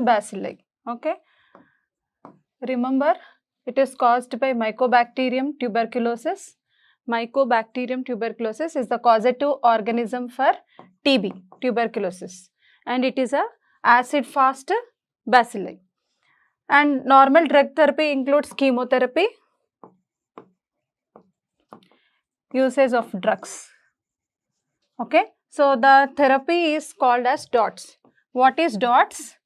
bacilli. Okay, remember it is caused by Mycobacterium tuberculosis. Mycobacterium tuberculosis is the causative organism for TB, tuberculosis, and it is a acid fast bacilli. And normal drug therapy includes chemotherapy, usage of drugs. Okay, so the therapy is called as DOTS. What is DOTS?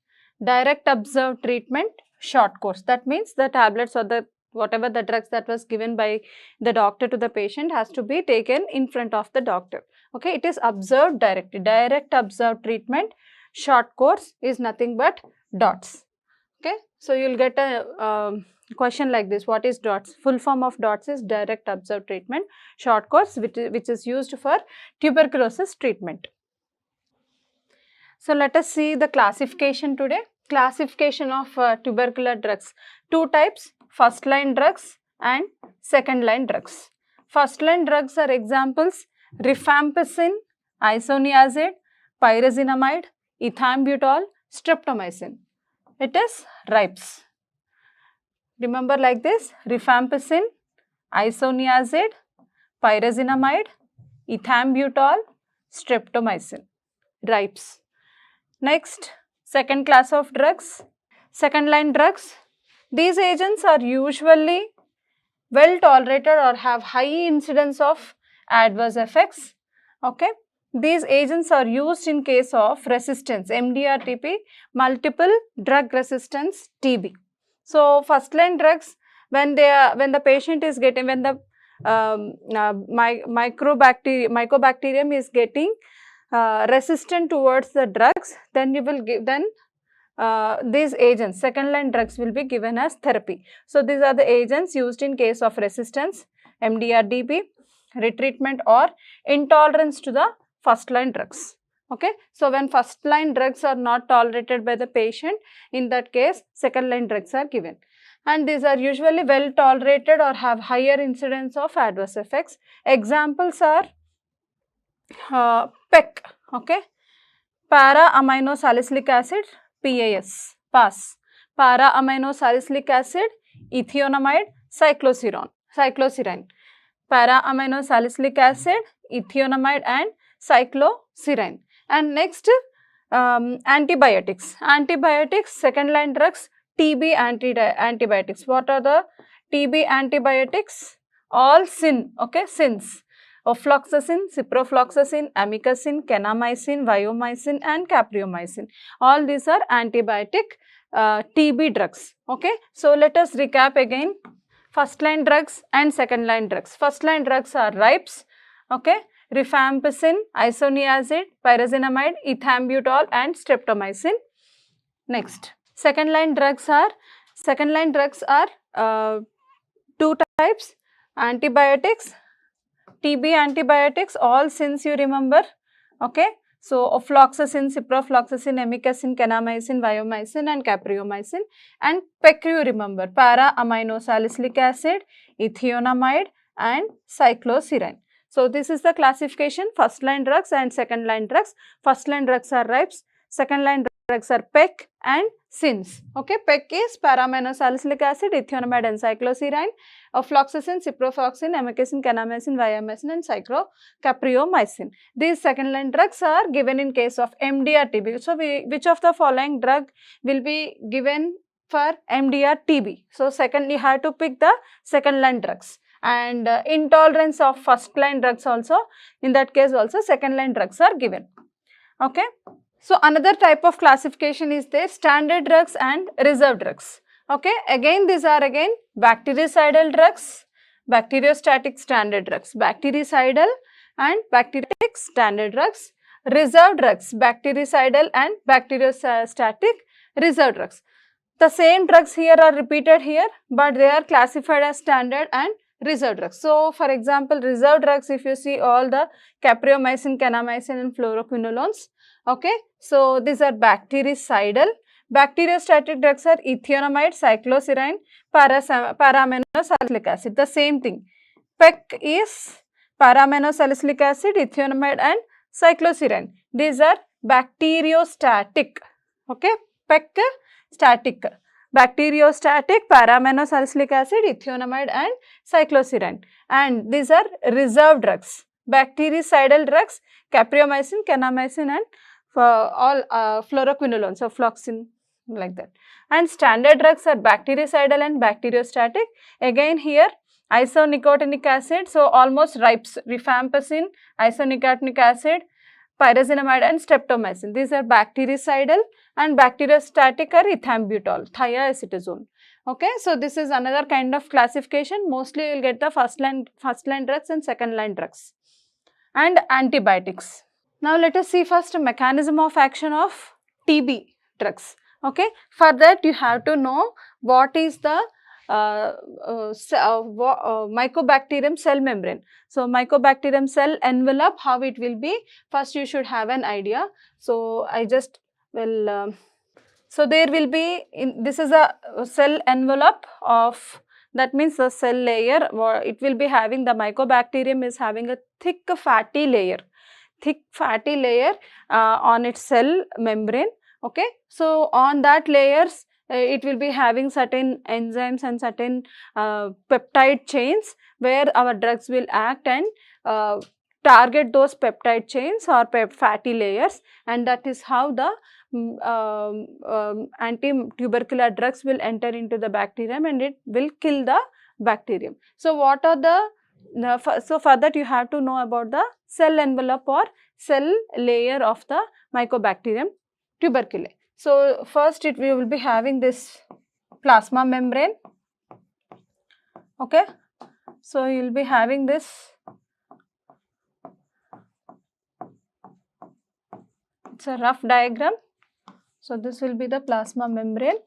Direct observed treatment, short course. That means the tablets or the whatever the drugs that was given by the doctor to the patient has to be taken in front of the doctor. Okay, it is observed directly. Direct observed treatment, short course is nothing but DOTS. Okay, so you will get a question like this: what is DOTS? Full form of DOTS is direct observed treatment, short course, which is used for tuberculosis treatment. So let us see the classification today. Classification of tubercular drugs. Two types: first line drugs and second line drugs. First line drugs are examples: rifampicin, isoniazid, pyrazinamide, ethambutol, streptomycin. It is RIPES. Remember like this: rifampicin, isoniazid, pyrazinamide, ethambutol, streptomycin. RIPES. Next, second class of drugs, second line drugs. These agents are usually well tolerated or have high incidence of adverse effects. Okay, these agents are used in case of resistance, MDR-TB, multiple drug resistance TB. So first line drugs, when the patient is getting, when the mycobacterium is getting resistant towards the drugs, then you will give, then these agents, second line drugs, will be given as therapy. So these are the agents used in case of resistance, MDR-TB, retreatment or intolerance to the first line drugs. Okay, so when first line drugs are not tolerated by the patient, in that case second line drugs are given, and these are usually well tolerated or have higher incidence of adverse effects. Examples are PEC, okay, para-amino salicylic acid, PAS, PAS, para-amino salicylic acid, ethionamide, cycloserine, para-amino salicylic acid, ethionamide and cycloserine. And next, antibiotics. Antibiotics, second line drugs, TB antibiotics. What are the TB antibiotics? All SIN, okay, SINs. Ofloxacin, ciprofloxacin, amikacin, kanamycin, vaomycin and capreomycin. All these are antibiotic TB drugs. Okay, so let us recap again. First line drugs and second line drugs. First line drugs are RIPES, okay, rifampicin, isoniazid, pyrazinamide, ethambutol and streptomycin. Next, second line drugs are two types: antibiotics, TB antibiotics, all SINs you remember. Okay, so ofloxacin, ciprofloxacin, amikacin, kanamycin, vaomycin and capreomycin. And PEC you remember: para-amino salicylic acid, ethionamide and cycloserine. So this is the classification: first line drugs and second line drugs. First line drugs are RIPES, second line drugs are PEC and SINs. Okay, PEC is para-amino salicylic acid, ethionamide and cycloserine. Ofloxacin, ciprofloxacin, amikacin, kanamycin, vaomycin and capreomycin. These second line drugs are given in case of MDR-TB. So which of the following drug will be given for MDR-TB? So second, you have to pick the second line drugs. And intolerance of first line drugs also, in that case also second line drugs are given. Okay, so another type of classification is there: standard drugs and reserve drugs. Okay, again these are again bactericidal drugs, bacteriostatic standard drugs, bactericidal and bacteriostatic standard drugs, reserve drugs, bactericidal and bacteriostatic reserve drugs. The same drugs here are repeated here, but they are classified as standard and reserve drugs. So for example, reserve drugs, if you see all the capreomycin, kanamycin and fluoroquinolones. Okay, so these are bactericidal. Bacteriostatic drugs are ethionamide, cycloserine, para-amino salicylic acid. The same thing. PEC is para-amino salicylic acid, ethionamide and cycloserine. These are bacteriostatic. Okay, PEC static, bacteriostatic, paramagnenosalicylic acid, ethionamide and cycloserine. And these are reserved drugs. Bactericidal drugs, capreomycin, kanamycin and all fluoroquinolones, so floxin, like that. And standard drugs are bactericidal and bacteriostatic. Again here isonicotinic acid, so almost ripes, rifampicin, isonicotinic acid, pyrazinamide and streptomycin. These are bactericidal, and bacteriostatic are ethambutol, thiacetazone. Okay, so this is another kind of classification. Mostly you will get the first line drugs and second line drugs. And antibiotics. Now let us see first mechanism of action of TB drugs. Okay, for that you have to know what is the mycobacterium cell membrane. So mycobacterium cell envelope, how it will be, first you should have an idea. So I just will so there will be this is a cell envelope of, that means the cell layer, it will be having, the mycobacterium is having a thick fatty layer on its cell membrane. Okay, so on that layers it will be having certain enzymes and certain peptide chains where our drugs will act and target those peptide chains or fatty layers, and that is how the anti-tubercular drugs will enter into the bacterium and it will kill the bacterium. So what are so for that you have to know about the cell envelope or cell layer of the mycobacterium tuberculosis. So first we will be having this plasma membrane. Okay, so you will be having this, it's a rough diagram. So this will be the plasma membrane.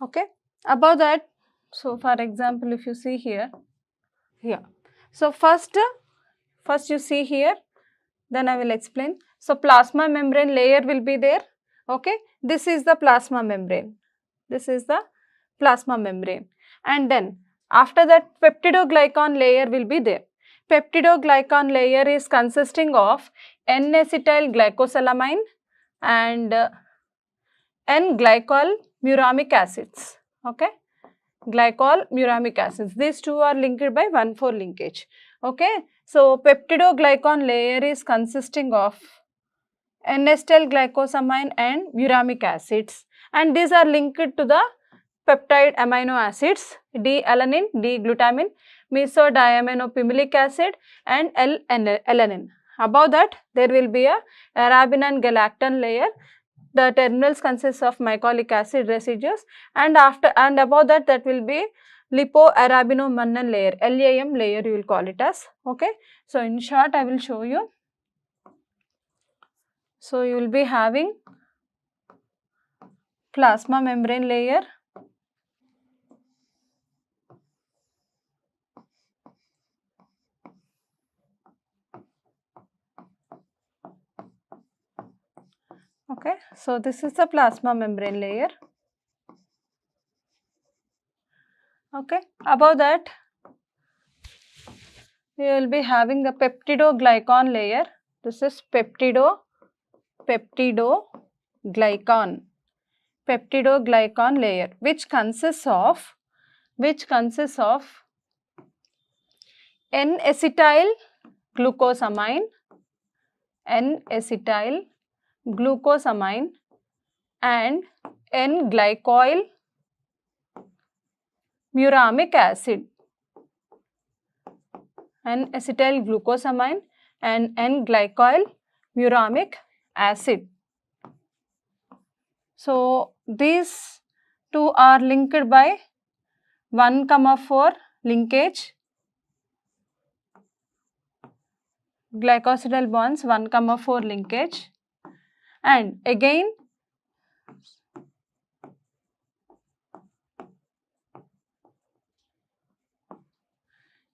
Okay, above that, so for example if you see here, so first you see here, then I will explain. So plasma membrane layer will be there. Okay, this is the plasma membrane, and then after that peptidoglycan layer will be there. Peptidoglycan layer is consisting of N-acetyl glycosylamine and N-glycol muramic acids. Okay, glycol muramic acids, these two are linked by 1,4 linkage. Okay, so peptidoglycan layer is consisting of N-acetyl glycosamine and muramic acids, and these are linked to the peptide amino acids D-alanine, D-glutamine, mesodiaminopimelic acid and L-alanine. Above that there will be a arabin and galactan layer. The terminals consist of mycolic acid residues, and above that will be lipoarabinomannan layer, LAM layer you will call it as. Okay, so in short I will show you. So you will be having plasma membrane layer, okay, so this is the plasma membrane layer. Okay, above that we will be having the peptidoglycan layer. This is peptidoglycan layer, which consists of N-acetyl glucosamine and N-glycol muramic acid. N-acetyl glucosamine and N-glycol muramic acid. So these two are linked by 1,4 linkage, glycosidyl bonds 1,4 linkage, and again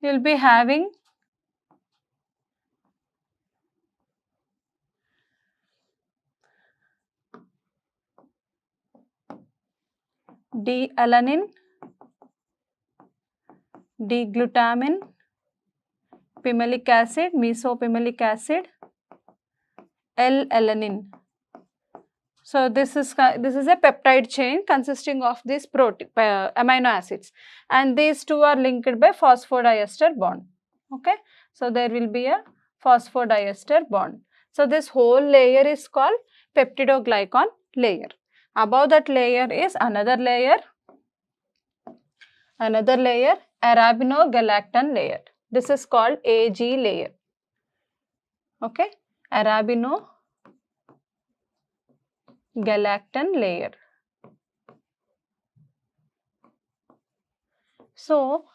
you will be having D-alanine, D-glutamine, pimelic acid, mesopimelic acid, L-alanine. So this is a peptide chain consisting of these amino acids, and these two are linked by phosphodiester bond. Okay, so there will be a phosphodiester bond. So this whole layer is called peptidoglycan layer. Above that layer is another layer, arabinogalactan layer. This is called AG layer. Okay, arabinogalactan layer. So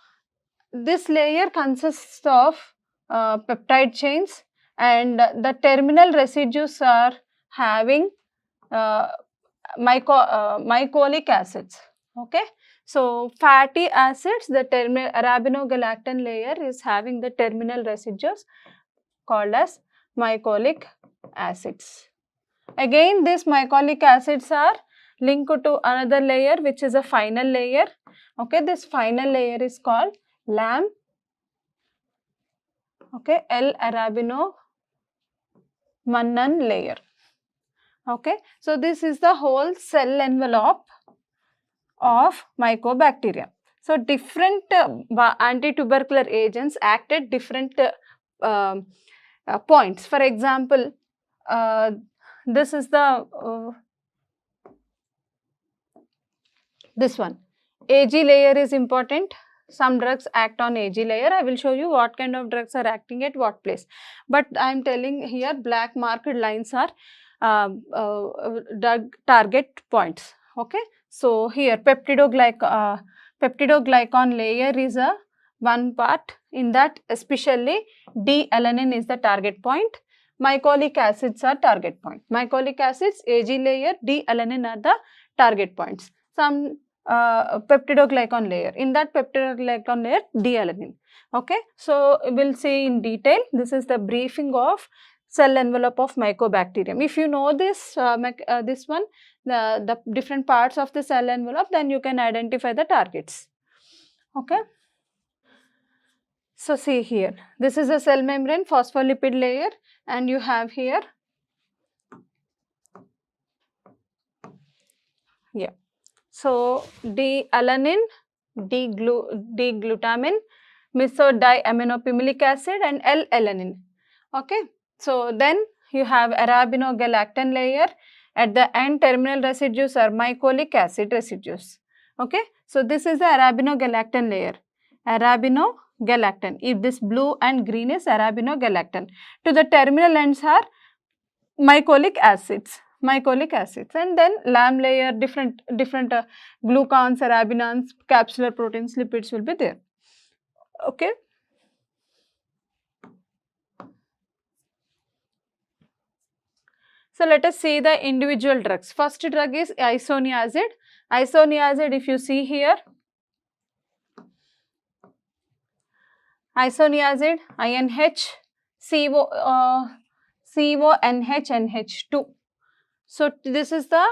this layer consists of peptide chains, and the terminal residues are having mycolic acids. Okay, so fatty acids, the arabinogalactan layer is having the terminal residues called as mycolic acids. Again, these mycolic acids are linked to another layer, which is a final layer. Okay, this final layer is called LAM. Okay, L-arabinomannan layer. Okay, so this is the whole cell envelope of mycobacteria. So different anti-tubercular agents act at different points. For example, this is the this one. AG layer is important. Some drugs act on AG layer. I will show you what kind of drugs are acting at what place. But I am telling here black marked lines are drug target points. Okay. So here peptidoglycan layer is a one part. In that especially D-alanine is the target point. Mycolic acids are target point. Mycolic acids, AG layer, D-alanine are the target points. Some peptidoglycan layer. In that peptidoglycan layer, D-alanine. Okay, so we'll see in detail. This is the briefing of cell envelope of mycobacterium. If you know this this one, the different parts of the cell envelope, then you can identify the targets. Okay. So see here, this is a cell membrane phospholipid layer, and you have here, yeah. So D-alanine, D-glutamine, mesodiaminopimelic acid, and L-alanine. Okay. So then you have arabinogalactan layer. At the end, terminal residues are mycolic acid residues. Okay. So this is the arabinogalactan layer. Arabinogalactan. If this blue and green is arabinogalactan. To the terminal ends are mycolic acids. And then LAM layer, different glucans, arabinons, capsular proteins, lipids will be there. Okay. So let us see the individual drugs. First drug is isoniazid. Isoniazid, if you see here, isoniazid, INH, CONH, NH2. So this is the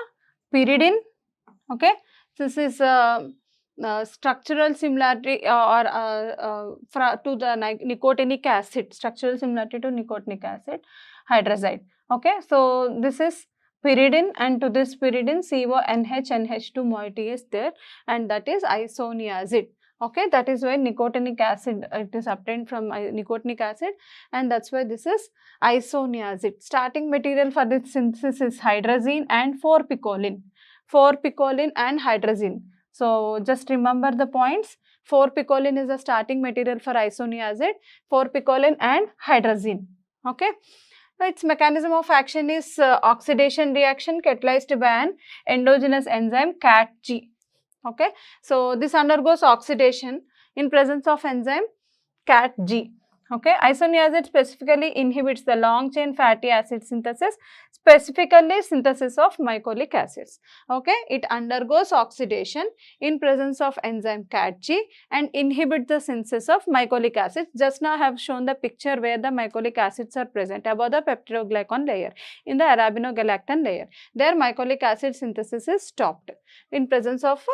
pyridine. Okay, this is structural similarity to the nicotinic acid, structural similarity to nicotinic acid hydrazide. Okay, so this is pyridine, and to this pyridine CONH, NH2 moiety is there, and that is isoniazid. Okay, that is why nicotinic acid, it is obtained from nicotinic acid, and that's why this is isoniazid. Starting material for this synthesis is hydrazine and 4-picoline. 4-picoline and hydrazine. So just remember the points. 4-picoline is the starting material for isoniazid, 4-picoline and hydrazine. Okay. Its mechanism of action is oxidation reaction catalyzed by an endogenous enzyme CAT-G. Okay, so this undergoes oxidation in presence of enzyme CAT-G. Okay, isoniazid specifically inhibits the long chain fatty acid synthesis, specifically synthesis of mycolic acids. Okay, it undergoes oxidation in presence of enzyme CAT-G and inhibits the synthesis of mycolic acids. Just now I have shown the picture where the mycolic acids are present above the peptidoglycan layer in the arabinogalactan layer. There mycolic acid synthesis is stopped in presence of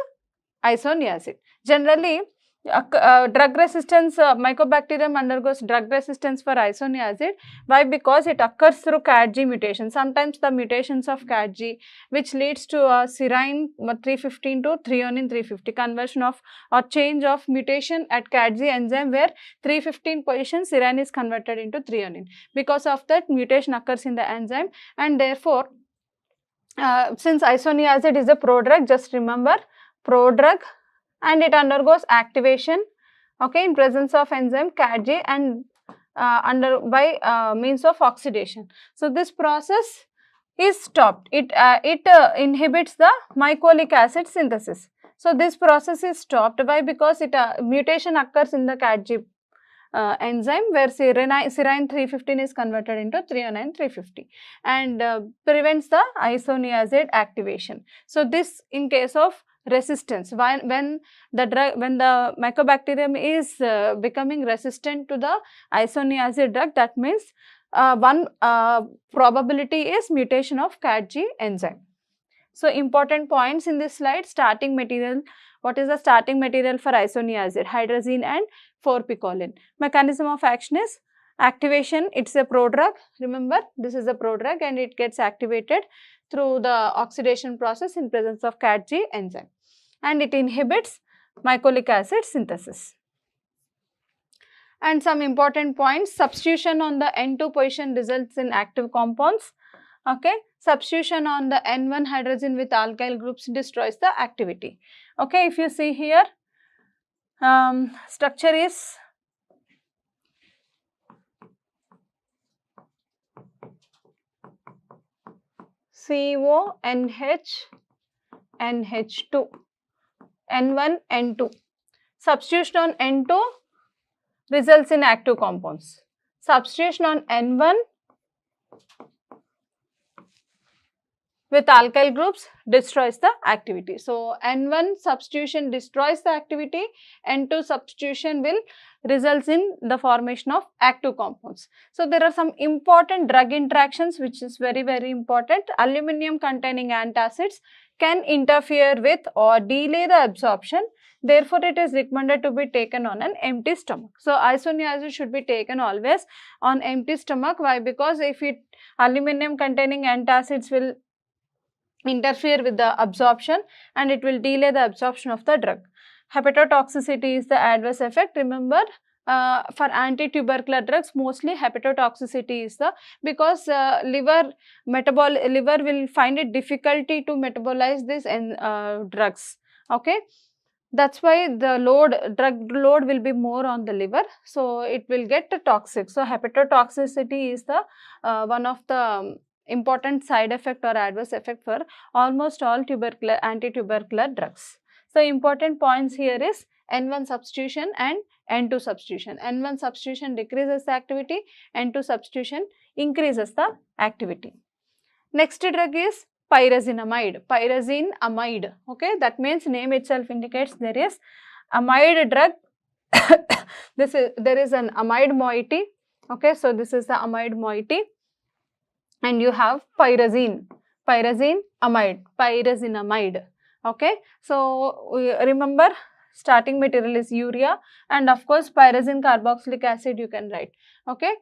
isoniazid. Generally, drug resistance, mycobacterium undergoes drug resistance for isoniazid. Why? Because it occurs through CAT-G mutation. Sometimes the mutations of CAT-G, which leads to a serine 315 to threonine 350 conversion of or change of mutation at CAT-G enzyme, where 315 position serine is converted into threonine. Because of that, mutation occurs in the enzyme, and therefore, since isoniazid is a prodrug, just remember prodrug, and it undergoes activation, okay, in presence of enzyme CAT-G and by means of oxidation. So this process is stopped. It inhibits the mycolic acid synthesis. So this process is stopped. Why? Because it mutation occurs in the CAT-G enzyme, where serine 315 is converted into threonine 350 and prevents the isoniazid activation. So this in case of resistance, when the mycobacterium is becoming resistant to the isoniazid drug, that means one probability is mutation of CAT-G enzyme. So important points in this slide: starting material. What is the starting material for isoniazid? Hydrazine and 4-picoline. Mechanism of action is activation. It's a prodrug. Remember, this is a prodrug and it gets activated through the oxidation process in presence of CAT-G enzyme, and it inhibits mycolic acid synthesis. And some important points: substitution on the N2 position results in active compounds. Okay, substitution on the N1 hydrogen with alkyl groups destroys the activity. Okay, if you see here, structure is CONH NH2 N1 N2. Substitution on N2 results in active compounds. Substitution on N1 with alkyl groups destroys the activity. So N1 substitution destroys the activity, N2 substitution will results in the formation of active compounds. So there are some important drug interactions which is very important. Aluminum containing antacids can interfere with or delay the absorption. Therefore, it is recommended to be taken on an empty stomach. So isoniazid should be taken always on empty stomach. Why? Because if aluminum containing antacids will interfere with the absorption and it will delay the absorption of the drug. Hepatotoxicity is the adverse effect. Remember, for anti-tubercular drugs, mostly hepatotoxicity is the, because liver will find it difficulty to metabolize these drugs. Okay, that's why the drug load will be more on the liver, so it will get toxic. So hepatotoxicity is the one of the important side effect or adverse effect for almost all anti-tubercular drugs. So important points here is N1 substitution and N2 substitution. N1 substitution decreases the activity, N2 substitution increases the activity. Next drug is pyrazinamide. Pyrazinamide. Okay, that means name itself indicates there is amide drug. There is an amide moiety. Okay, so this is the amide moiety. And you have pyrazine pyrazinamide. Okay, so remember, starting material is urea, and of course pyrazine carboxylic acid you can write. Okay,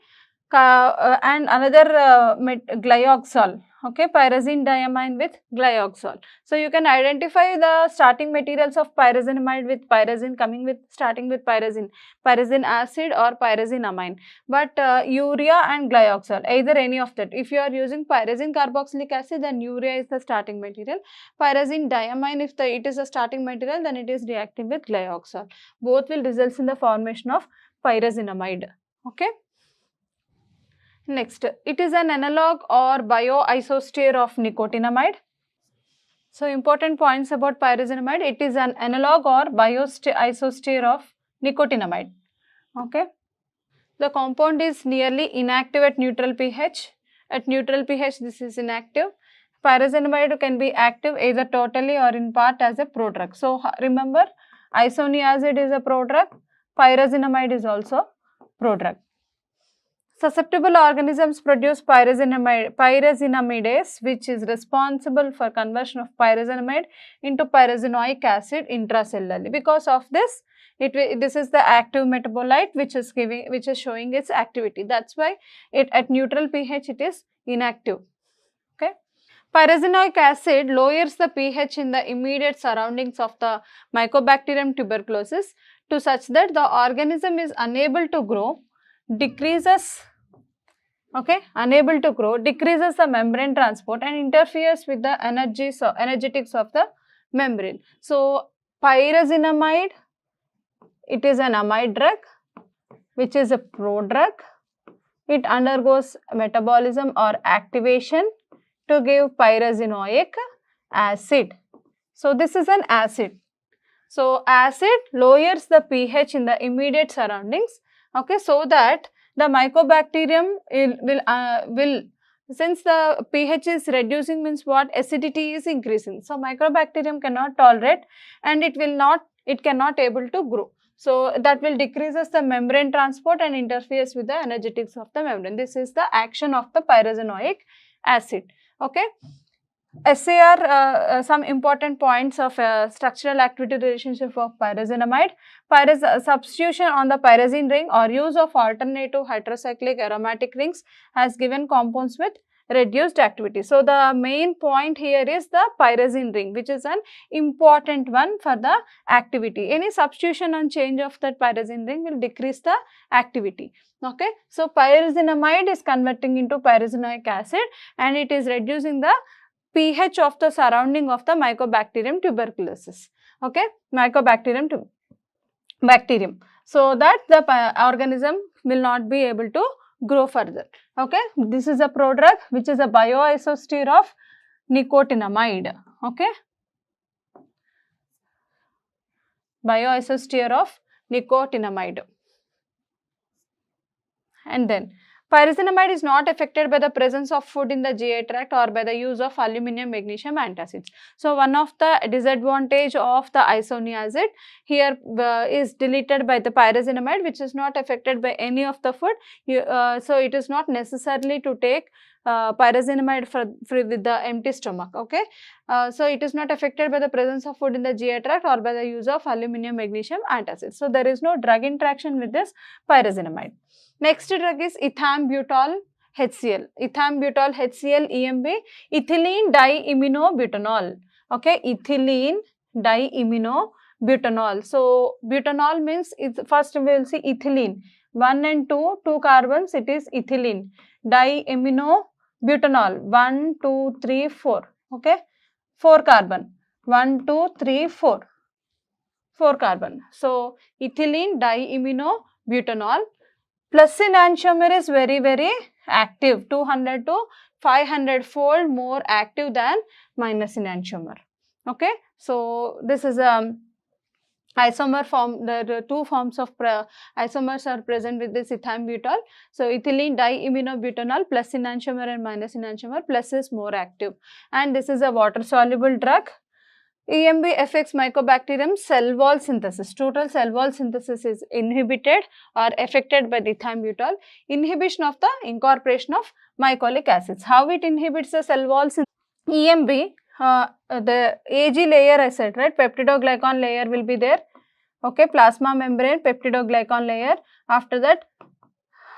and another glyoxal. Okay, pyrazine diamine with glyoxal. So you can identify the starting materials of pyrazinamide with pyrazine starting with pyrazine acid or pyrazinamine. But urea and glyoxal, either any of that. If you are using pyrazine carboxylic acid, then urea is the starting material. Pyrazine diamine, if it is a starting material, then it is reacting with glyoxal. Both will result in the formation of pyrazinamide. Okay. Next, it is an analog or bioisoster of nicotinamide. So important points about pyrazinamide: it is an analog or bioisoster of nicotinamide. Okay, the compound is nearly inactive at neutral pH. At neutral pH, this is inactive. Pyrazinamide can be active either totally or in part as a prodrug. So remember, isoniazid is a prodrug, pyrazinamide is also prodrug. Susceptible organisms produce pyrazinamidase, which is responsible for conversion of pyrazinamide into pyrazinoic acid intracellularly. Because of this, this is the active metabolite which is showing its activity. That's why at neutral pH it is inactive. Okay. Pyrazinoic acid lowers the pH in the immediate surroundings of the Mycobacterium tuberculosis to such that the organism is unable to grow, decreases the membrane transport and interferes with the energetics of the membrane. So, pyrazinamide, it is an amide drug which is a prodrug. It undergoes metabolism or activation to give pyrazinoic acid. So, this is an acid. So, acid lowers the pH in the immediate surroundings, okay, so that the mycobacterium will since the pH is reducing means what? Acidity is increasing. So, mycobacterium cannot tolerate and it cannot able to grow. So, that will decreases the membrane transport and interferes with the energetics of the membrane. This is the action of the pyrazinoic acid. Okay. SAR, some important points of structural activity relationship of pyrazinamide. Substitution on the pyrazine ring or use of alternative heterocyclic aromatic rings has given compounds with reduced activity. So, the main point here is the pyrazine ring, which is an important one for the activity. Any substitution and change of that pyrazine ring will decrease the activity. Okay. So, pyrazinamide is converting into pyrazinoic acid and it is reducing the pH of the surrounding of the Mycobacterium tuberculosis. Okay. Mycobacterium bacterium. So, that the organism will not be able to grow further. Okay. This is a prodrug which is a bioisoster of nicotinamide. Okay. Bioisoster of nicotinamide. And then pyrazinamide is not affected by the presence of food in the GI tract or by the use of aluminum magnesium antacids. So, one of the disadvantage of the isoniazid here is deleted by the pyrazinamide, which is not affected by any of the food. So, it is not necessarily to take pyrazinamide with the empty stomach. Okay. So, it is not affected by the presence of food in the GI tract or by the use of aluminum magnesium antacids. So, there is no drug interaction with this pyrazinamide. Next drug is ethambutol HCl. Ethambutol HCl EMB, ethylene diiminobutanol. Okay, ethylene diiminobutanol. So, butanol means first we will see ethylene. 1 and 2 carbons, it is ethylene. Diiminobutanol 1, 2, 3, 4. Okay, 4 carbon. 1, 2, 3, 4. 4 carbon. So, ethylene diiminobutanol. Plus enantiomer is very, very active, 200 to 500 fold more active than minus enantiomer. Okay. So, this is a isomer form. The two forms of isomers are present with this ethambutol. So, ethylene diiminobutanol plus enantiomer and minus enantiomer, plus is more active, and this is a water soluble drug. EMB affects mycobacterium cell wall synthesis. Total cell wall synthesis is inhibited or affected by the ethambutol. Inhibition of the incorporation of mycolic acids. How it inhibits the cell wall synthesis? EMB, the AG layer I said, right? Peptidoglycan layer will be there. Okay, plasma membrane, peptidoglycan layer. After that,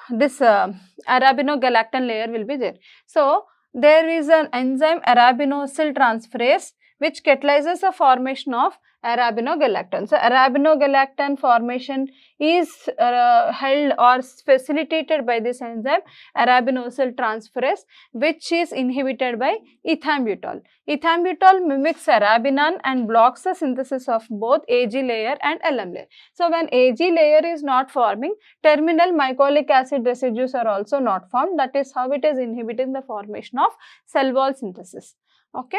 this arabinogalactan layer will be there. So, there is an enzyme arabinosyl transferase which catalyzes the formation of arabinogalactan. So, arabinogalactan formation is held or facilitated by this enzyme arabinosyl transferase, which is inhibited by ethambutol. Ethambutol mimics arabinone and blocks the synthesis of both AG layer and LM layer. So, when AG layer is not forming, terminal mycolic acid residues are also not formed. That is how it is inhibiting the formation of cell wall synthesis. Okay.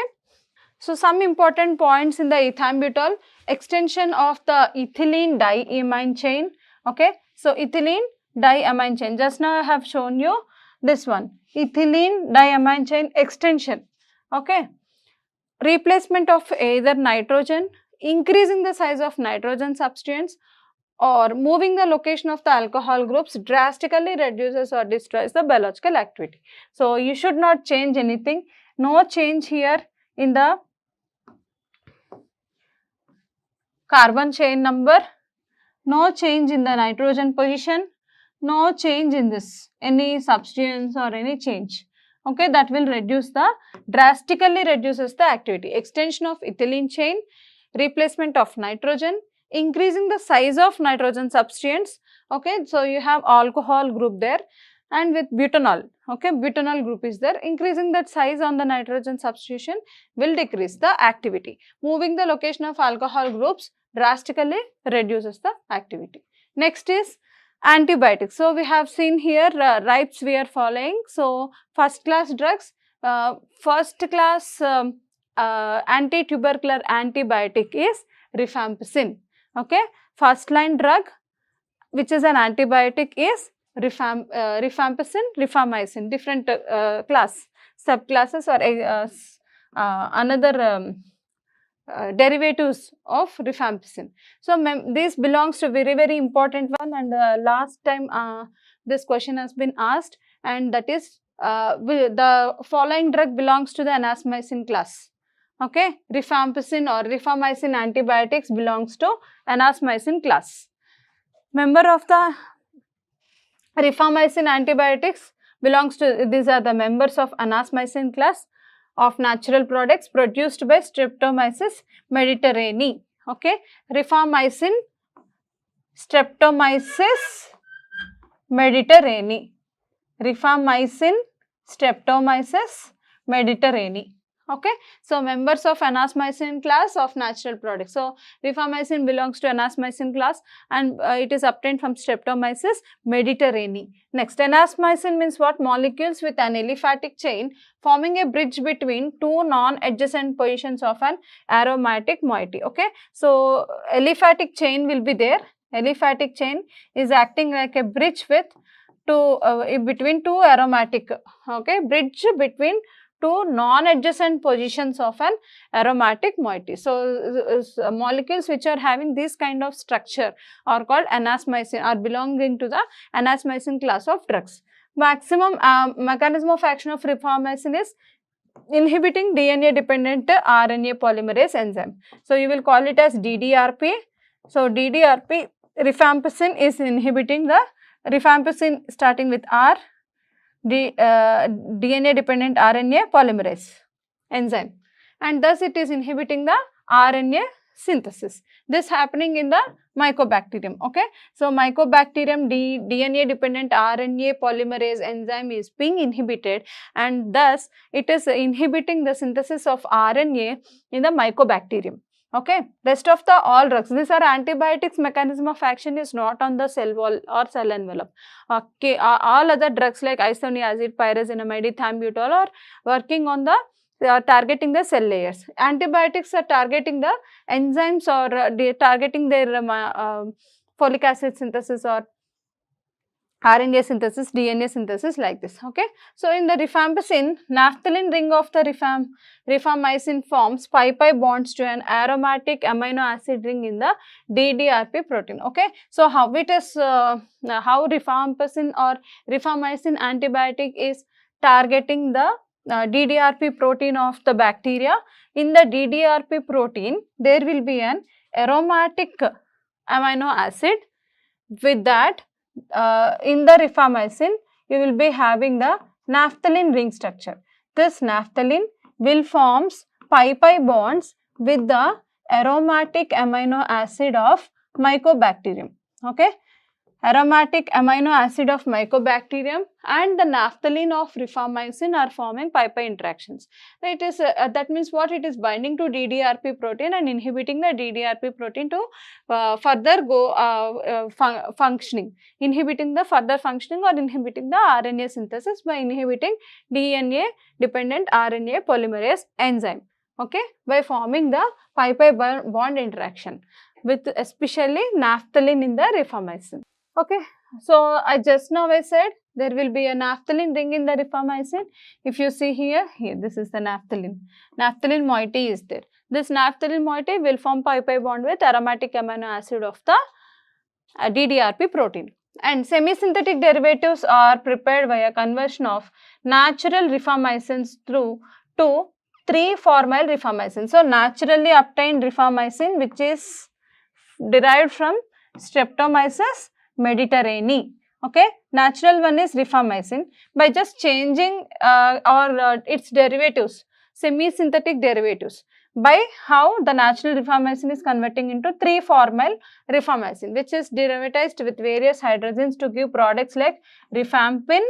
So, some important points in the ethambutol: extension of the ethylene diamine chain. Okay. So, ethylene diamine chain, just now I have shown you this one, ethylene diamine chain extension. Okay. Replacement of either nitrogen, increasing the size of nitrogen substituents, or moving the location of the alcohol groups drastically reduces or destroys the biological activity. So, you should not change anything. No change here in the carbon chain number, no change in the nitrogen position, no change in this, any substituents or any change. Okay, that will drastically reduces the activity. Extension of ethylene chain, replacement of nitrogen, increasing the size of nitrogen substituents. Okay, so you have alcohol group there, and with butanol, okay, butanol group is there. Increasing that size on the nitrogen substitution will decrease the activity. Moving the location of alcohol groups drastically reduces the activity. Next is antibiotics. So, we have seen here RIPES we are following. So, first class drugs, first class anti-tubercular antibiotic is rifampicin. Okay, first line drug which is an antibiotic is rifampicin, rifamycin, different class, subclasses or another derivatives of rifampicin. So, this belongs to very important one, and last time this question has been asked, and that is the following drug belongs to the anasmycin class. Okay, rifampicin or rifamycin antibiotics belongs to anasmycin class. Member of the rifamycin antibiotics belongs to, these are the members of anasmycin class of natural products produced by Streptomyces mediterraneae. Okay, rifamycin, Streptomyces mediterraneae, rifamycin, Streptomyces mediterraneae. Okay, so members of anasmycin class of natural products. So, rifamycin belongs to anasmycin class, and it is obtained from Streptomyces mediterraneae. Next, anasmycin means what? Molecules with an aliphatic chain forming a bridge between two non-adjacent positions of an aromatic moiety. Okay, so aliphatic chain will be there. Aliphatic chain is acting like a bridge with between two aromatic. Okay, bridge between two non-adjacent positions of an aromatic moiety. So, molecules which are having this kind of structure are called anasmycin, are belonging to the anasmycin class of drugs. Maximum mechanism of action of rifamycin is inhibiting DNA dependent RNA polymerase enzyme. So, you will call it as DDRP. So, DDRP, rifampicin is inhibiting the rifampicin starting with R, DNA dependent RNA polymerase enzyme, and thus it is inhibiting the RNA synthesis. This happening in the Mycobacterium. Okay, so Mycobacterium DNA dependent RNA polymerase enzyme is being inhibited, and thus it is inhibiting the synthesis of RNA in the Mycobacterium. Okay, rest of the all drugs, these are antibiotics, mechanism of action is not on the cell wall or cell envelope. Okay, all other drugs like isoniazid, pyrazinamide, ethambutol are working on the targeting the cell layers. Antibiotics are targeting the enzymes or targeting their folic acid synthesis or RNA synthesis, DNA synthesis, like this. Okay, so in the rifampicin, naphthalene ring of the rifamycin forms pi-pi bonds to an aromatic amino acid ring in the DDRP protein. Okay, so how it is how rifampicin or rifamycin antibiotic is targeting the DDRP protein of the bacteria. In the DDRP protein, there will be an aromatic amino acid. With that, in the rifamycin, you will be having the naphthalene ring structure. This naphthalene will forms pi-pi bonds with the aromatic amino acid of Mycobacterium. Okay, aromatic amino acid of Mycobacterium and the naphthalene of rifamycin are forming pi-pi interactions. It is that means what? It is binding to DDRP protein and inhibiting the DDRP protein to further go functioning, inhibiting the further functioning or inhibiting the RNA synthesis by inhibiting DNA dependent RNA polymerase enzyme. Okay, by forming the pi-pi bond interaction with especially naphthalene in the rifamycin. Okay, so I said there will be a naphthalene ring in the rifamycin. If you see here, this is the naphthalene. Naphthalene moiety is there. This naphthalene moiety will form pi-pi bond with aromatic amino acid of the DDRP protein. And semi-synthetic derivatives are prepared via conversion of natural rifamycins to 3-formyl rifamycin. So, naturally obtained rifamycin which is derived from Streptomyces mediterraneae. Okay, natural one is rifamycin. By just changing its derivatives, semi-synthetic derivatives, by how the natural rifamycin is converting into 3-formyl rifamycin, which is derivatized with various hydrogens to give products like rifampin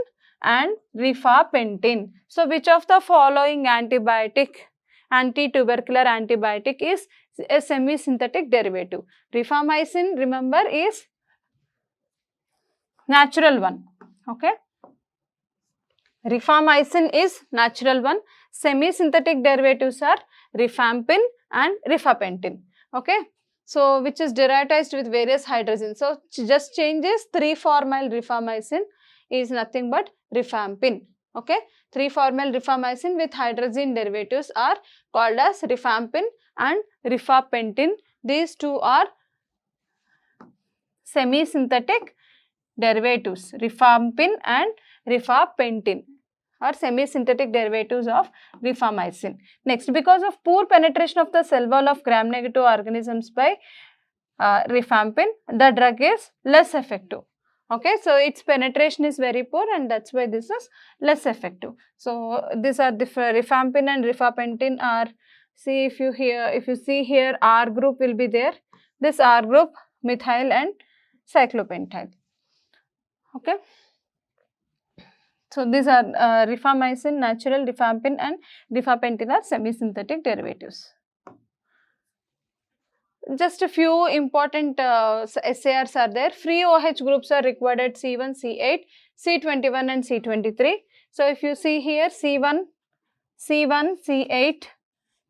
and rifapentin. So, which of the following anti-tubercular antibiotic is a semi-synthetic derivative? Rifamycin, remember, is natural one. Okay, rifamycin is natural one. Semi-synthetic derivatives are rifampin and rifapentin. Okay, so which is derivatized with various hydrogens. So, just changes 3-formyl rifamycin is nothing but rifampin. Okay, 3-formyl rifamycin with hydrogen derivatives are called as rifampin and rifapentin. These two are semi-synthetic derivatives. Rifampin and rifapentin are semi-synthetic derivatives of rifamycin. Next, because of poor penetration of the cell wall of gram-negative organisms by rifampin, the drug is less effective. Okay, so its penetration is very poor and that's why this is less effective. So, these are the rifampin and rifapentin are, see if you see here R group will be there. This R group, methyl and cyclopentyl. Okay. So, these are rifamycin, natural, rifampin and rifapentin are semi-synthetic derivatives. Just a few important SARs are there. Free OH groups are required at C1, C8, C21 and C23. So, if you see here C1, C8,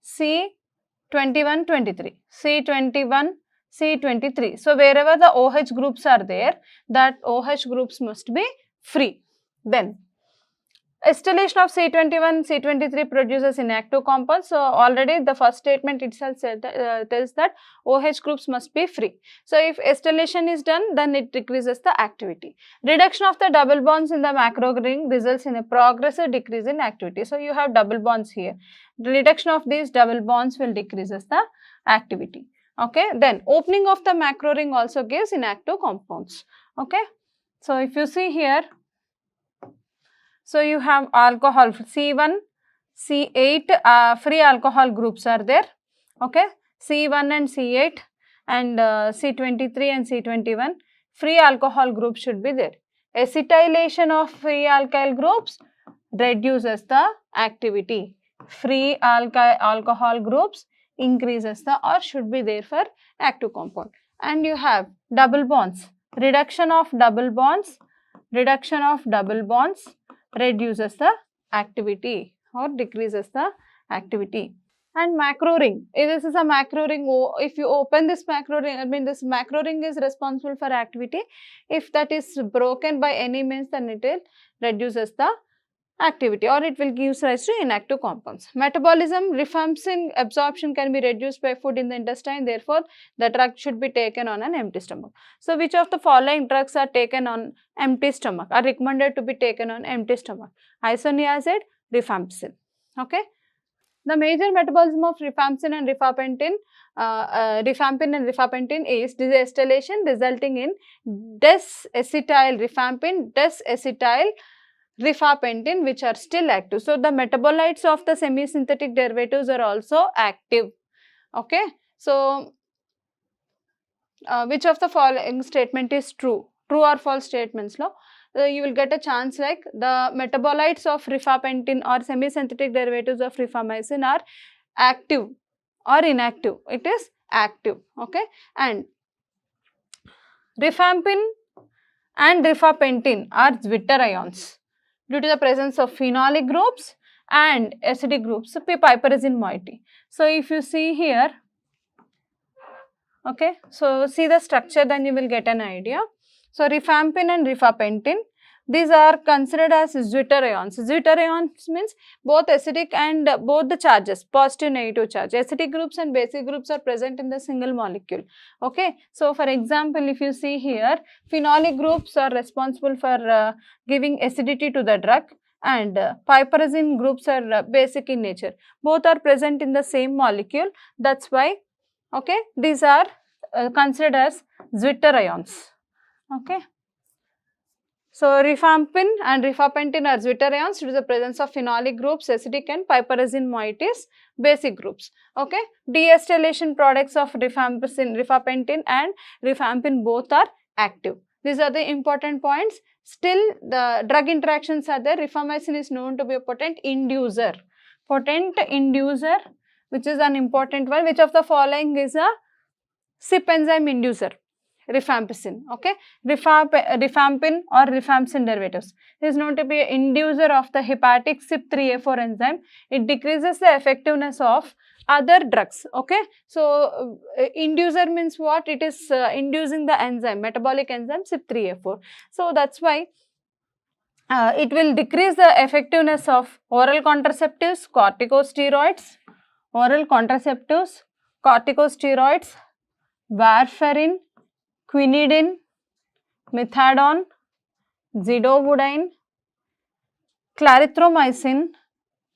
C21, 23, C21, C23. So, wherever the OH groups are there, that OH groups must be free. Then, acetylation of C21, C23 produces inactive compounds. So, already the first statement itself tells that OH groups must be free. So, if acetylation is done, then it decreases the activity. Reduction of the double bonds in the macro ring results in a progressive decrease in activity. So, you have double bonds here. The reduction of these double bonds will decreases the activity. Okay. Then, opening of the macro ring also gives inactive compounds. Okay. So, if you see here, so you have alcohol C1, C8 free alcohol groups are there. Okay, C1 and C8 and C23 and C21 free alcohol groups should be there. Acetylation of free alkyl groups reduces the activity. Free alcohol groups increases the or should be there for active compound. And you have double bonds. Reduction of double bonds reduces the activity or decreases the activity. And macro ring, this is a macro ring. If you open this macro ring, I mean this macro ring is responsible for activity. If that is broken by any means, then it will reduces the activity or it will give rise to inactive compounds. Metabolism, rifampin absorption can be reduced by food in the intestine, therefore the drug should be taken on an empty stomach. So, which of the following drugs are taken on empty stomach, are recommended to be taken on empty stomach? Isoniazid, rifampin. Okay. The major metabolism of rifampin and rifapentin is deacetylation resulting in des-acetyl rifampin, des-acetyl rifapentin, which are still active. So, the metabolites of the semi-synthetic derivatives are also active. Okay. So, which of the following statement is true? True or false statements? No? You will get a chance like the metabolites of rifapentin or semi-synthetic derivatives of rifamycin are active or inactive. It is active. Okay. And rifampin and rifapentin are Zwitter ions due to the presence of phenolic groups and acidic groups, so piperazine moiety. So, if you see here, okay, so see the structure, then you will get an idea. So, rifampin and rifapentin These are considered as zwitterions. Zwitterions means both acidic and both the charges, positive, negative charge. Acidic groups and basic groups are present in the single molecule. Okay. So, for example, if you see here, phenolic groups are responsible for giving acidity to the drug, and piperazine groups are basic in nature. Both are present in the same molecule. That's why, okay, these are considered as zwitterions. Okay. So, rifampin and rifapentin are zwitterions due to the presence of phenolic groups, acidic and piperazine moieties, basic groups. Okay. Deacetylation products of rifapentin and rifampin both are active. These are the important points. Still, the drug interactions are there. Rifamycin is known to be a potent inducer. Potent inducer, which is an important one. Which of the following is a CYP enzyme inducer? Rifampicin. Okay. Rifampin or rifampicin derivatives is known to be an inducer of the hepatic CYP3A4 enzyme. It decreases the effectiveness of other drugs. Okay. So, inducer means what? It is inducing the enzyme, metabolic enzyme CYP3A4. So, that's why it will decrease the effectiveness of oral contraceptives, corticosteroids, warfarin, quinidine, methadone, zidovudine, clarithromycin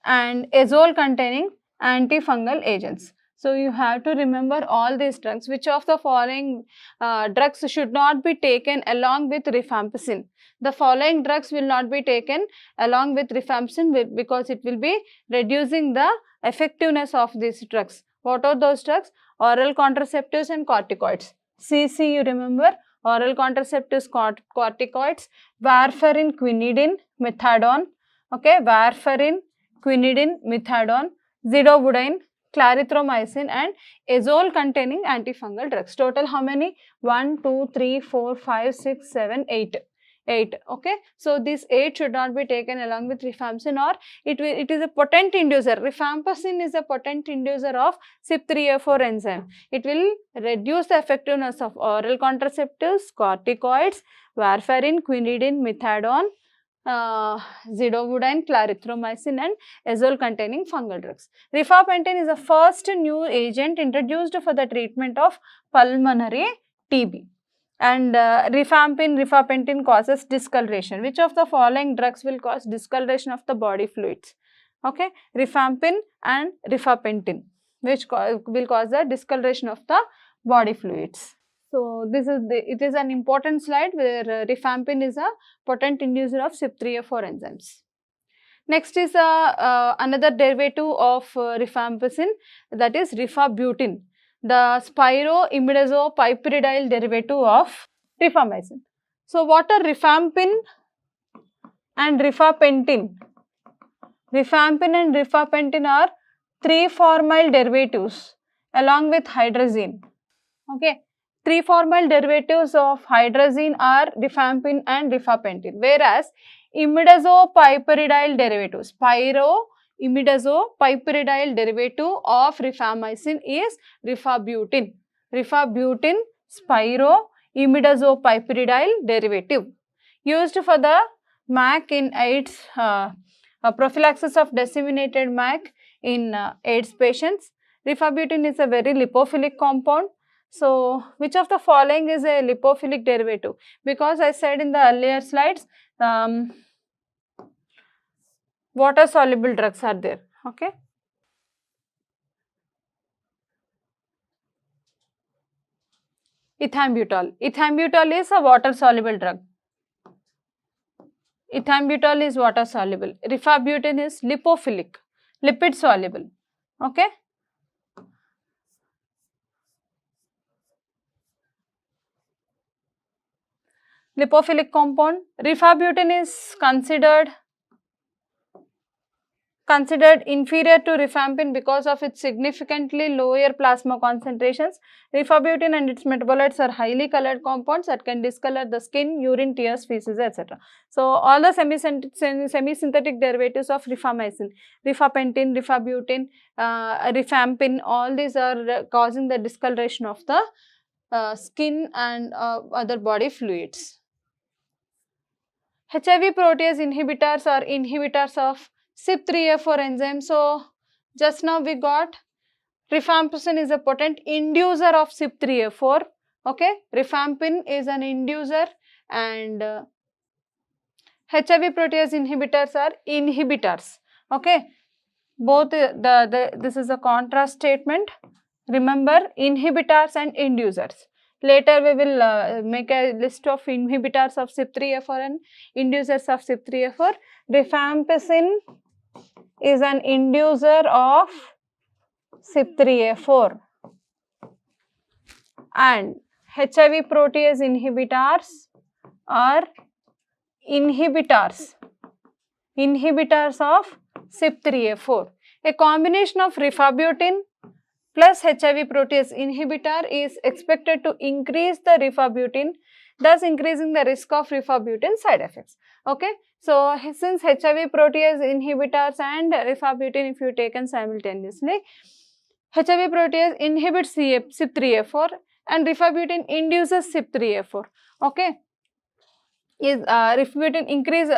and azole containing antifungal agents. So, you have to remember all these drugs. Which of the following drugs should not be taken along with rifampicin? The following drugs will not be taken along with rifampicin because it will be reducing the effectiveness of these drugs. What are those drugs? Oral contraceptives and corticoids. CC, you remember, oral contraceptives, corticoids, warfarin, quinidine, methadone, okay, warfarin, quinidine, methadone, zidovudine, clarithromycin and azole containing antifungal drugs. Total how many? 1, 2, 3, 4, 5, 6, 7, 8. 8. Okay. So, these 8 should not be taken along with rifampicin, or it is a potent inducer. Rifampicin is a potent inducer of CYP3A4 enzyme. It will reduce the effectiveness of oral contraceptives, corticoids, warfarin, quinidine, methadone, zidovudine, clarithromycin and azole containing fungal drugs. Rifapentin is the first new agent introduced for the treatment of pulmonary TB. And rifapentin causes discoloration. Which of the following drugs will cause discoloration of the body fluids? Okay, rifampin and rifapentin, which will cause the discoloration of the body fluids. So, it is an important slide where rifampin is a potent inducer of CYP3A4 enzymes. Next is another derivative of rifampicin, that is rifabutin, the spiroimidazopyridyl derivative of rifamycin. So, what are rifampin and rifapentin? Rifampin and rifapentin are 3-formyl derivatives along with hydrazine. Okay. 3-formyl derivatives of hydrazine are rifampin and rifapentin, whereas imidazopyridyl derivatives, imidazopyridyl derivative of rifamycin is rifabutin. Rifabutin spiroimidazopyridyl derivative used for the MAC in AIDS, prophylaxis of disseminated MAC in AIDS patients. Rifabutin is a very lipophilic compound. So, which of the following is a lipophilic derivative? Because I said in the earlier slides, water soluble drugs are there. Okay. Ethambutol. Ethambutol is a water soluble drug. Ethambutol is water soluble. Rifabutin is lipophilic, lipid soluble. Okay. Lipophilic compound. Rifabutin is considered inferior to rifampin because of its significantly lower plasma concentrations. Rifabutin and its metabolites are highly colored compounds that can discolor the skin, urine, tears, feces, etc. So, all the semi-synthetic derivatives of rifamycin, rifapentin, rifabutin, rifampin, all these are causing the discoloration of the skin and other body fluids. HIV protease inhibitors are inhibitors of CYP3A4 enzyme. So just now we got rifampicin is a potent inducer of CYP3A4. Okay, rifampin is an inducer, and HIV protease inhibitors are inhibitors. Okay, both this is a contrast statement. Remember, inhibitors and inducers. Later we will make a list of inhibitors of CYP3A4 and inducers of CYP3A4. Rifampicin is an inducer of CYP3A4, and HIV protease inhibitors are inhibitors of CYP3A4. A combination of rifabutin plus HIV protease inhibitor is expected to increase the rifabutin, thus increasing the risk of rifabutin side effects. Okay, so since HIV protease inhibitors and rifabutin, if you taken simultaneously, HIV protease inhibits CYP3A4 and rifabutin induces CYP3A4. Okay, is rifabutin increase,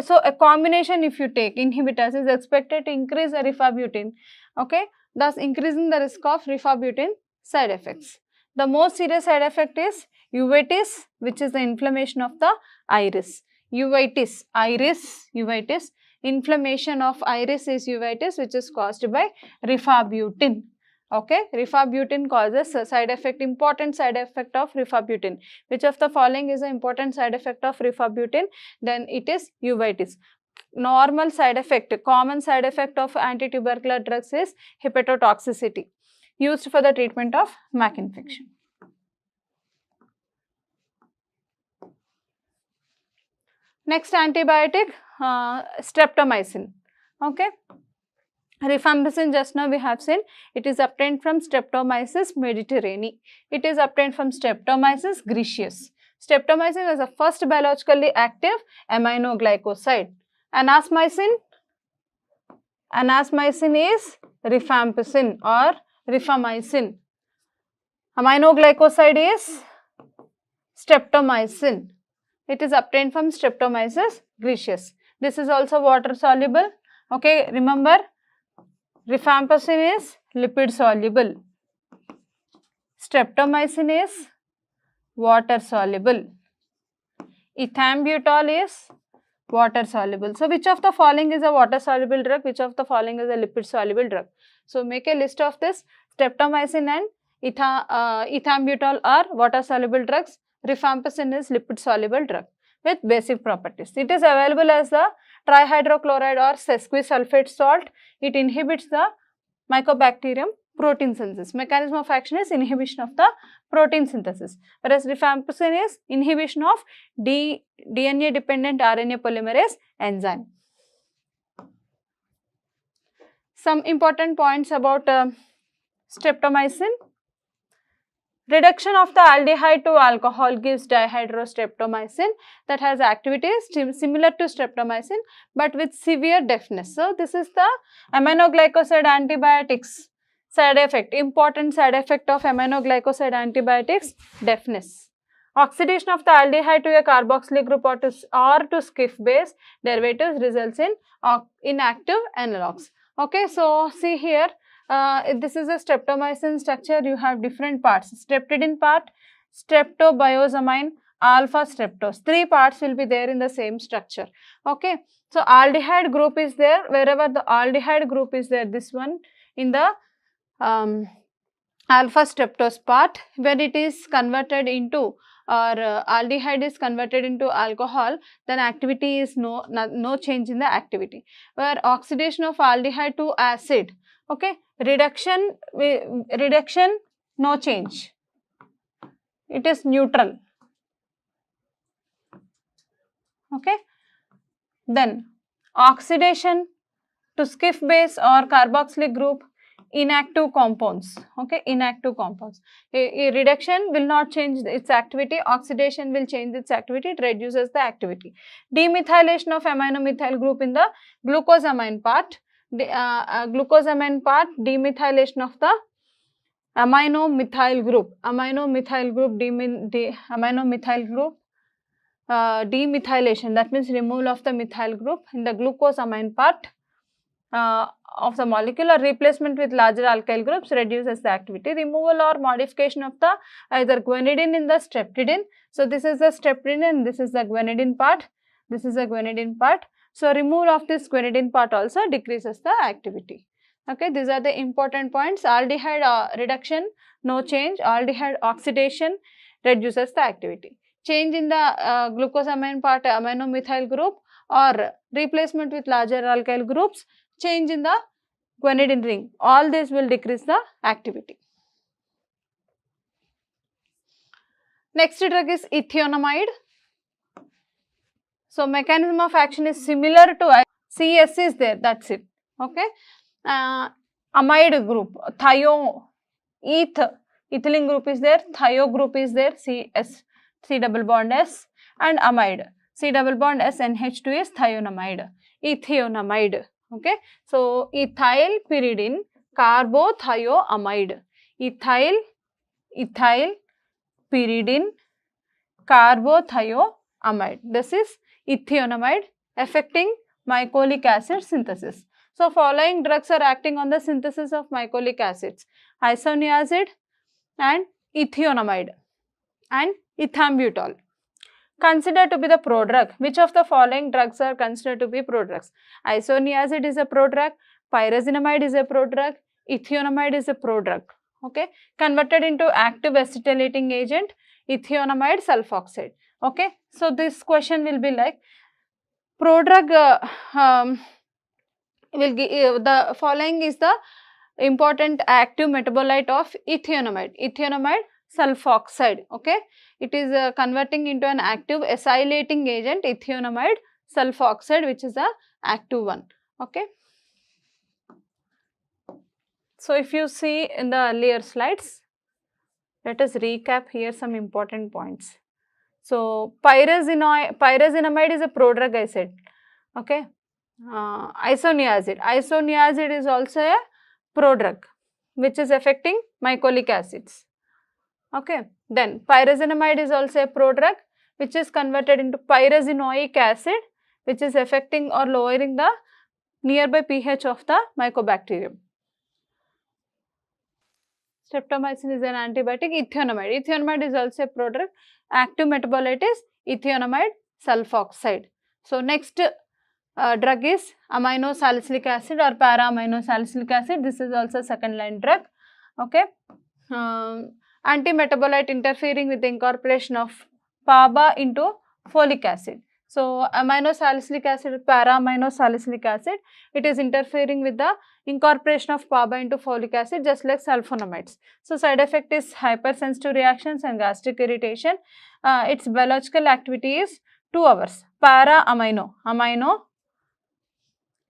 so a combination if you take inhibitors is expected to increase the rifabutin, okay, thus increasing the risk of rifabutin side effects. The most serious side effect is uveitis, which is the inflammation of the iris. Uveitis, uveitis, inflammation of iris is uveitis, which is caused by rifabutin. Okay, rifabutin causes a side effect, important side effect of rifabutin. Which of the following is an important side effect of rifabutin? Then it is uveitis. Normal side effect, common side effect of anti-tubercular drugs is hepatotoxicity, used for the treatment of MAC infection. Next antibiotic, streptomycin. Okay, rifampicin just now we have seen, it is obtained from Streptomyces mediterraneae. It is obtained from Streptomyces graeus. Streptomycin is the first biologically active aminoglycoside. Anasmycin is rifampicin or rifamycin. Aminoglycoside is streptomycin. It is obtained from Streptomyces graeus. This is also water soluble. Okay, remember, rifampicin is lipid soluble. Streptomycin is water soluble. Ethambutol is water soluble. So, which of the following is a water soluble drug? Which of the following is a lipid soluble drug? So, make a list of this. Streptomycin and ethambutol are water soluble drugs. Rifampicin is lipid soluble drug with basic properties. It is available as the trihydrochloride or sesquisulfate salt. It inhibits the Mycobacterium protein synthesis. Mechanism of action is inhibition of the protein synthesis, whereas rifampicin is inhibition of DNA dependent RNA polymerase enzyme. Some important points about streptomycin. Reduction of the aldehyde to alcohol gives dihydrostreptomycin that has activities similar to streptomycin but with severe deafness. So, this is the aminoglycoside antibiotics side effect. Important side effect of aminoglycoside antibiotics, deafness. Oxidation of the aldehyde to a carboxylic group or to Schiff base derivatives results in inactive analogs. Okay, so see here. This is a streptomycin structure. You have different parts: streptidin part, streptobiosamine, alpha streptose. 3 parts will be there in the same structure. Okay, so aldehyde group is there. Wherever the aldehyde group is there, this one in the alpha streptose part, when it is converted into aldehyde is converted into alcohol, then activity is no change in the activity. Where oxidation of aldehyde to acid, okay, reduction no change, it is neutral. Okay, then oxidation to Schiff base or carboxylic group, inactive compounds. Okay, inactive compounds. A reduction will not change its activity, oxidation will change its activity, it reduces the activity. Demethylation of amino-methyl group in the glucosamine part. Glucosamine part, demethylation of the amino-methyl group. Amino-methyl group, demethylation, that means removal of the methyl group in the glucosamine part of the molecule, or replacement with larger alkyl groups reduces the activity. Removal or modification of the either guanidine in the streptidine. So this is the streptidine and this is the guanidine part. This is the guanidine part. So removal of this guanidine part also decreases the activity. Okay, these are the important points. Aldehyde reduction, no change. Aldehyde oxidation reduces the activity. Change in the glucosamine part amino-methyl group or replacement with larger alkyl groups, change in the guanidine ring, all this will decrease the activity. Next drug is ethionamide. So mechanism of action is similar to CS is there, that's it. Okay. Amide group, ethylene group is there, thio group is there, C double bond S, and amide, C double bond S NH2 is thionamide, ethionamide. Okay, so ethyl pyridine carbothioamide, ethyl pyridine carbothioamide. This is ethionamide affecting mycolic acid synthesis. So following drugs are acting on the synthesis of mycolic acids: isoniazid and ethionamide and ethambutol. Considered to be the prodrug. Which of the following drugs are considered to be prodrugs? Isoniazid is a prodrug, pyrazinamide is a prodrug, ethionamide is a prodrug. Okay, converted into active acetylating agent, ethionamide sulfoxide. Okay, so this question will be like prodrug will give the following is the important active metabolite of ethionamide, ethionamide sulfoxide. Okay, it is converting into an active acylating agent, ethionamide sulfoxide, which is the active one. Okay. So if you see in the earlier slides, let us recap here some important points. So pyrazinamide is a prodrug, I said. Okay. Isoniazid is also a prodrug which is affecting mycolic acids. Okay. Then pyrazinamide is also a prodrug which is converted into pyrazinoic acid, which is affecting or lowering the nearby pH of the mycobacterium. Streptomycin is an antibiotic. Ethionamide is also a prodrug. Active metabolite is ethionamide sulfoxide. So next drug is amino salicylic acid or para-amino salicylic acid. This is also second line drug. Okay. Anti-metabolite interfering with the incorporation of PABA into folic acid. So amino salicylic acid, para-amino salicylic acid, it is interfering with the incorporation of PABA into folic acid, just like sulfonamides. So side effect is hypersensitive reactions and gastric irritation. Its biological activity is 2 hours. Para-amino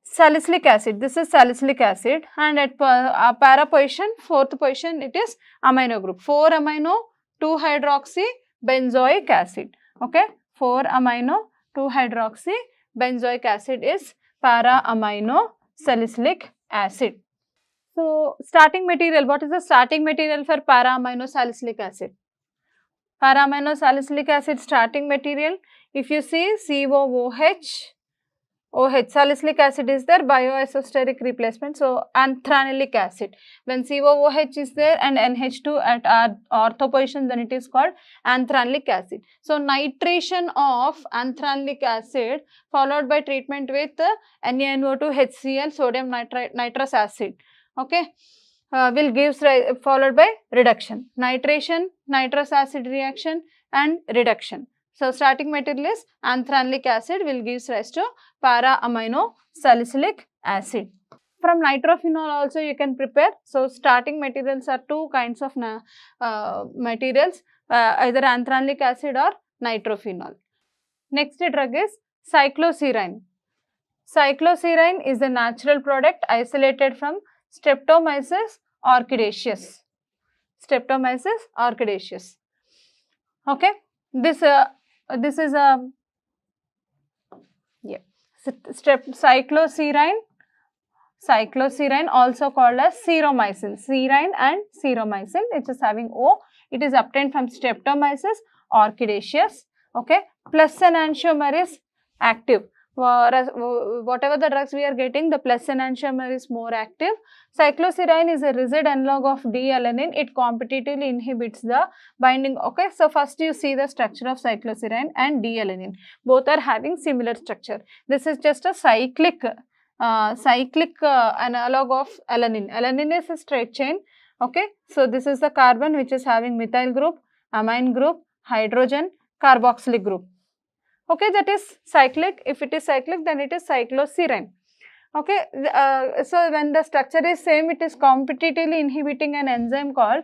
salicylic acid, this is salicylic acid, and at para position, 4th position, it is amino group, 4-amino 2-hydroxy benzoic acid. Okay, 4-amino 2-hydroxy benzoic acid is para-amino salicylic acid. So starting material, what is the starting material for para-amino salicylic acid? Para-amino salicylic acid starting material, if you see COOH, salicylic acid is there, bioisosteric replacement, so anthranylic acid. When COOH is there and NH2 at ortho position, then it is called anthranylic acid. So nitration of anthranylic acid followed by treatment with NaNO2 HCl, sodium nitrous acid. Okay, will give followed by reduction. Nitration, nitrous acid reaction and reduction. So starting material is anthranylic acid, will give rise to para-amino salicylic acid. From nitrophenol also you can prepare. So starting materials are 2 kinds of materials, either anthranylic acid or nitrophenol. Next drug is cycloserine. Cycloserine is a natural product isolated from Streptomyces orchidaceus. Streptomyces orchidaceus. Okay, this is a cycloserine also called as seromycin. Serine and seromycin, it is having O. It is obtained from Streptomyces orchidaceus. Okay, plus enantiomer is active. Whatever the drugs we are getting, the plus enantiomer is more active. Cycloserine is a rigid analog of D-alanine. It competitively inhibits the binding. Okay, so first you see the structure of cycloserine and D-alanine. Both are having similar structure. This is just a cyclic analog of alanine. Alanine is a straight chain. Okay, so this is the carbon which is having methyl group, amine group, hydrogen, carboxylic group. Okay, that is cyclic. If it is cyclic, then it is cycloserine. Okay, so when the structure is same, it is competitively inhibiting an enzyme called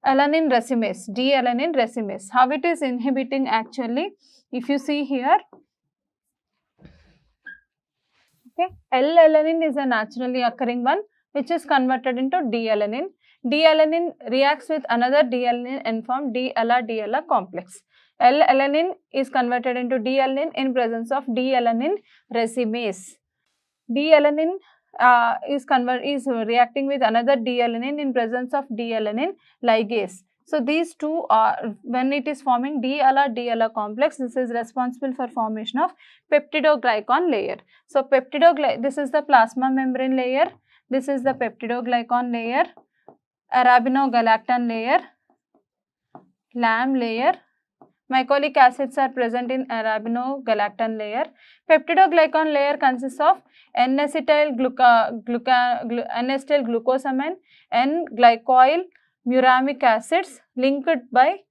alanine racemase, D-alanine racemase. How it is inhibiting actually? If you see here, okay, L-alanine is a naturally occurring one which is converted into D-alanine. D-alanine reacts with another D-alanine and form D-ala-D-ala complex. L-alanine is converted into D-alanine in presence of D-alanine racemase. D-alanine is reacting with another D-alanine in presence of D-alanine ligase. So these two are, when it is forming D-ala-D-ala complex, this is responsible for formation of peptidoglycan layer. So this is the plasma membrane layer, this is the peptidoglycan layer, arabinogalactan layer, LAM layer. Mycolic acids are present in arabinogalactan layer. Peptidoglycan layer consists of N-acetyl glucosamine, N-glycoyl muramic acids linked by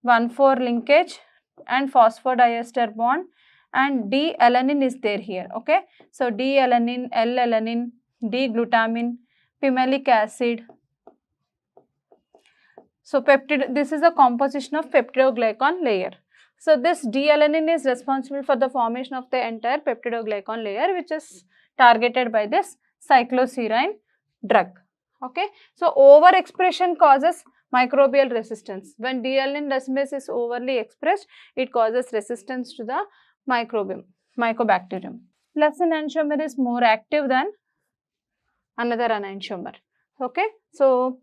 1,4 linkage and phosphodiester bond, and D-alanine is there here. Okay, so D-alanine, L-alanine, D-glutamine, pimelic acid. So this is the composition of peptidoglycan layer. So this D-alanine is responsible for the formation of the entire peptidoglycan layer, which is targeted by this cycloserine drug. Okay, so overexpression causes microbial resistance. When D-alanine racemase is overly expressed, it causes resistance to the mycobacterium. Plus enantiomer is more active than another enantiomer. Okay, so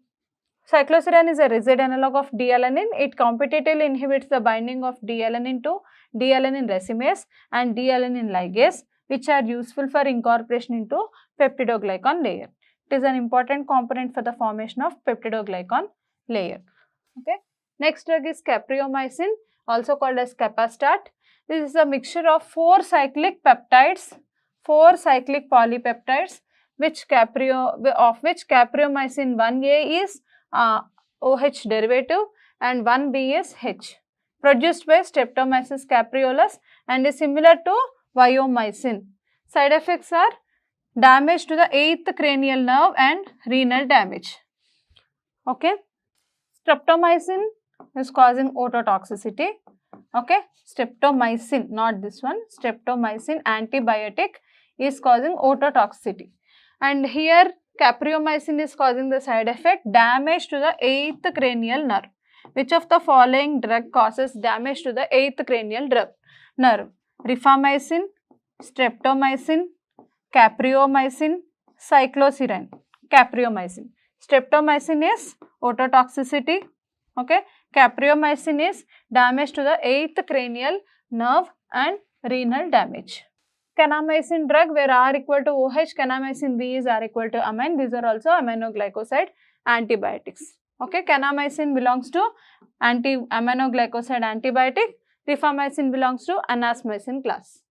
cycloserine is a rigid analog of D-alanine. It competitively inhibits the binding of D-alanine to D-alanine racemase and D-alanine ligase, which are useful for incorporation into peptidoglycan layer. It is an important component for the formation of peptidoglycan layer. Okay. Next drug is capreomycin, also called as capastat. This is a mixture of 4 cyclic peptides, 4 cyclic polypeptides, of which capreomycin 1A is OH derivative and 1B is H, produced by Streptomyces capreolus and is similar to viomycin. Side effects are damage to the 8th cranial nerve and renal damage. Okay, streptomycin is causing ototoxicity. Okay, streptomycin, not this one, streptomycin antibiotic is causing ototoxicity, and here capreomycin is causing the side effect damage to the 8th cranial nerve. Which of the following drug causes damage to the 8th cranial nerve? Rifamycin, streptomycin, capreomycin, cycloserine. Capreomycin. Streptomycin is ototoxicity. Okay. Capreomycin is damage to the 8th cranial nerve and renal damage. Kanamycin drug, where R equal to OH, kanamycin B is R equal to amine. These are also aminoglycoside antibiotics. Okay, kanamycin belongs to aminoglycoside antibiotic. Rifamycin belongs to anasmycin class.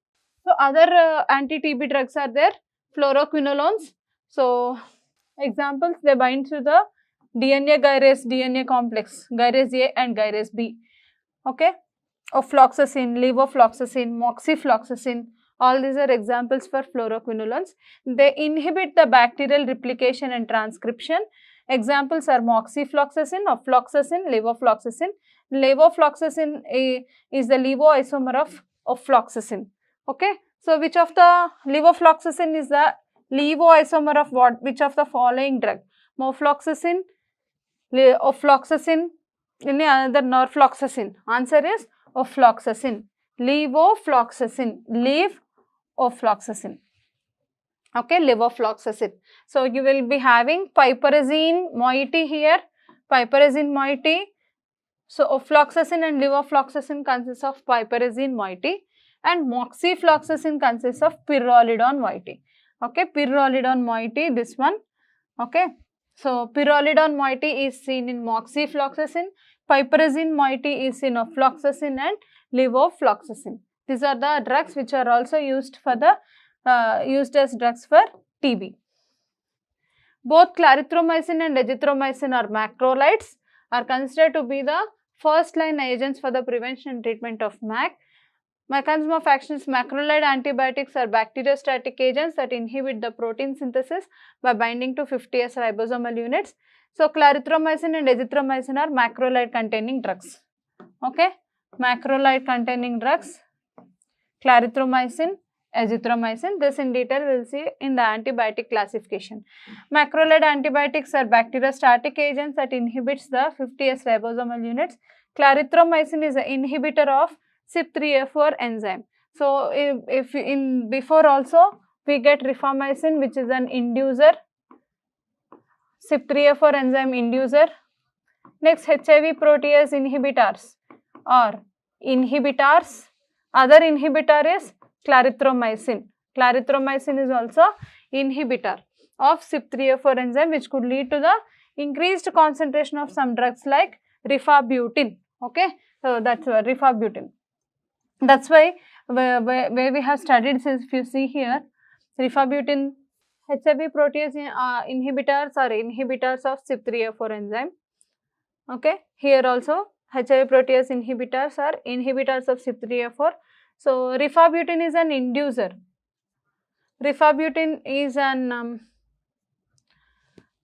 So other anti-TB drugs are there. Fluoroquinolones. So examples, they bind to the DNA gyrase DNA complex, gyrase A and gyrase B. Okay, ofloxacin, levofloxacin, moxifloxacin. All these are examples for fluoroquinolones. They inhibit the bacterial replication and transcription. Examples are moxifloxacin, ofloxacin, levofloxacin. Levofloxacin is the levoisomer of ofloxacin. Okay, so which of the levofloxacin is the levoisomer of what? Which of the following drug? Mofloxacin, ofloxacin, any other norfloxacin? Answer is ofloxacin. Levofloxacin, levofloxacin. Okay, levofloxacin. So you will be having piperazine moiety here, piperazine moiety, So ofloxacin and levofloxacin consists of piperazine moiety, and moxifloxacin consists of pyrrolidone moiety. Okay, pyrrolidone moiety, this one. Okay, so pyrrolidone moiety is seen in moxifloxacin, piperazine moiety is seen of floxacin and levofloxacin. These are the drugs which are also used for the used as drugs for TB. Both clarithromycin and azithromycin are macrolides, are considered to be the first line agents for the prevention and treatment of MAC. Mechanism of action is macrolide antibiotics are bacteriostatic agents that inhibit the protein synthesis by binding to 50S ribosomal units. So clarithromycin and azithromycin are macrolide containing drugs. Okay, macrolide containing drugs, clarithromycin, azithromycin. This in detail we will see in the antibiotic classification. Macrolide antibiotics are bacteriostatic agents that inhibits the 50S ribosomal units. Clarithromycin is an inhibitor of CYP3A4 enzyme. So if in before also we get rifamycin, which is an inducer, CYP3A4 enzyme inducer. Next, HIV protease inhibitors or inhibitors. Other inhibitor is clarithromycin. Clarithromycin is also inhibitor of CYP3A4 enzyme, which could lead to the increased concentration of some drugs like rifabutin. Okay, so that's rifabutin. That's why where we have studied, since if you see here, rifabutin, HIV protease inhibitors are inhibitors of CYP3A4 enzyme. Okay, here also HIV protease inhibitors are inhibitors of CYP3A4. So rifabutin is an inducer. Rifabutin is an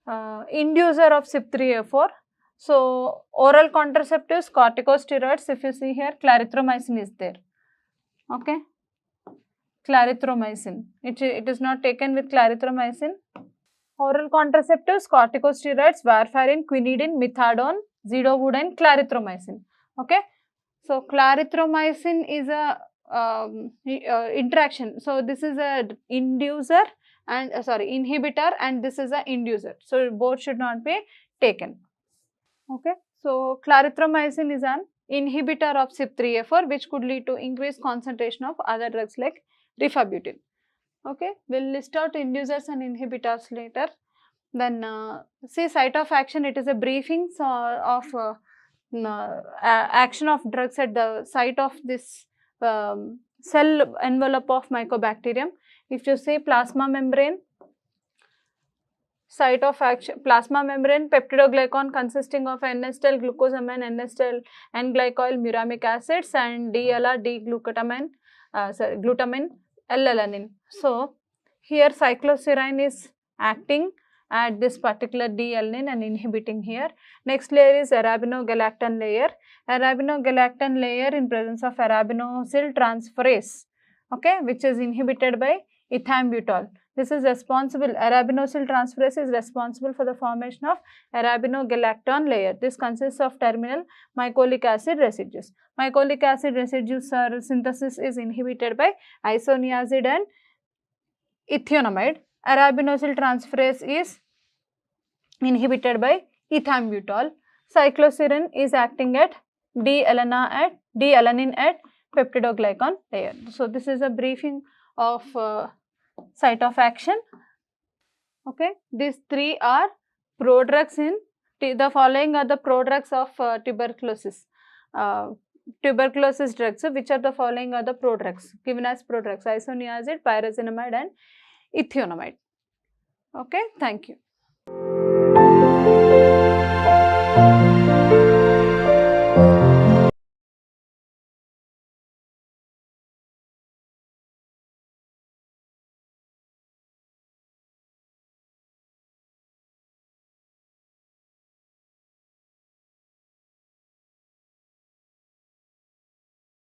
inducer of CYP3A4. So oral contraceptives, corticosteroids, if you see here, clarithromycin is there. Okay, clarithromycin, it is not taken with clarithromycin. Oral contraceptives, corticosteroids, warfarin, quinidine, methadone, zidovudine, clarithromycin. Okay, so clarithromycin is a interaction. So this is a inducer and inhibitor, and this is a inducer. So both should not be taken. Okay, so clarithromycin is an inhibitor of CYP3A4, which could lead to increased concentration of other drugs like rifabutin. Okay, we'll list out inducers and inhibitors later. Then see site of action. It is a briefing of action of drugs at the site of this cell envelope of Mycobacterium. If you say plasma membrane, site of action, plasma membrane, peptidoglycan consisting of N-acetyl glucosamine, N-acetyl N-glycol muramic acids, and D-LR, D-glutamine, glutamine, L-alanine. So here cycloserine is acting at this particular D-alanine and inhibiting here. Next layer is arabinogalactan layer. Arabinogalactan layer in presence of arabinosyl transferase, okay, which is inhibited by ethambutol. This is responsible, arabinosyl transferase is responsible for the formation of arabinogalactan layer. This consists of terminal mycolic acid residues. Mycolic acid residues synthesis is inhibited by isoniazid and ethionamide. Arabinosyl transferase is inhibited by ethambutol. Cycloserine is acting at D-alanine at peptidoglycan layer. So this is a briefing of site of action. Okay, these three are prodrugs in the following are the prodrugs of tuberculosis. Tuberculosis drugs. So which are the following are the prodrugs given as prodrugs? Isoniazid, pyrazinamide, and ethionamide. Okay, thank you.